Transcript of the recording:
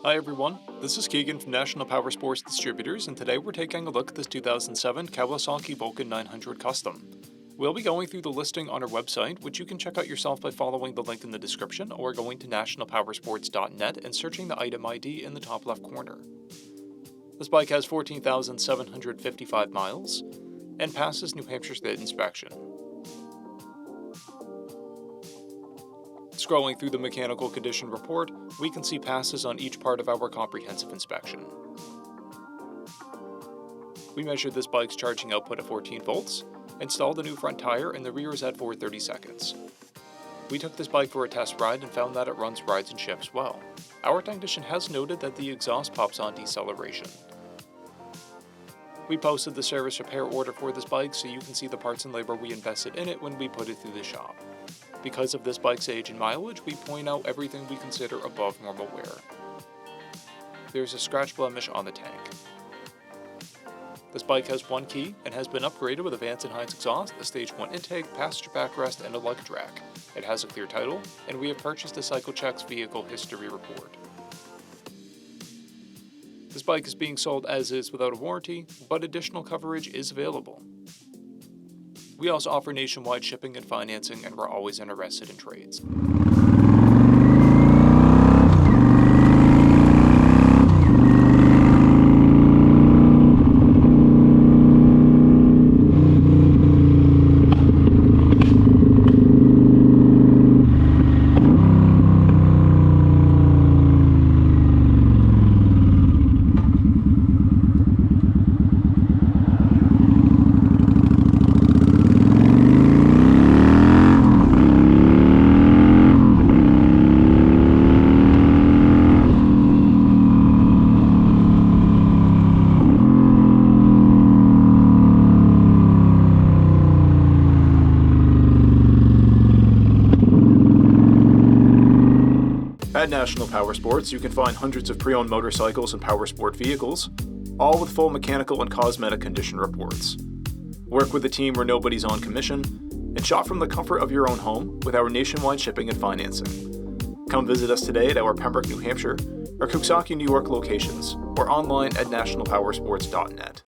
Hi everyone, this is Keegan from National Powersports Distributors, and today we're taking a look at this 2007 Kawasaki VULCAN 900 Custom. We'll be going through the listing on our website, which you can check out yourself by following the link in the description or going to nationalpowersports.net and searching the item ID in the top left corner. This bike has 14,755 miles and passes New Hampshire State inspection. Scrolling through the mechanical condition report, we can see passes on each part of our comprehensive inspection. We measured this bike's charging output at 14 volts, installed a new front tire, and the rear is at 430 seconds. We took this bike for a test ride and found that it runs, rides, and shifts well. Our technician has noted that the exhaust pops on deceleration. We posted the service repair order for this bike so you can see the parts and labor we invested in it when we put it through the shop. Because of this bike's age and mileage, we point out everything we consider above normal wear. There's a scratch blemish on the tank. This bike has one key and has been upgraded with a Vance & Hines exhaust, a Stage 1 intake, passenger backrest, and a luggage rack. It has a clear title, and we have purchased a CycleCheck's vehicle history report. This bike is being sold as is without a warranty, but additional coverage is available. We also offer nationwide shipping and financing, and we're always interested in trades. At National Powersports, you can find hundreds of pre-owned motorcycles and powersport vehicles, all with full mechanical and cosmetic condition reports. Work with a team where nobody's on commission, and shop from the comfort of your own home with our nationwide shipping and financing. Come visit us today at our Pembroke, New Hampshire, or KAWASAKI, New York locations, or online at nationalpowersports.net.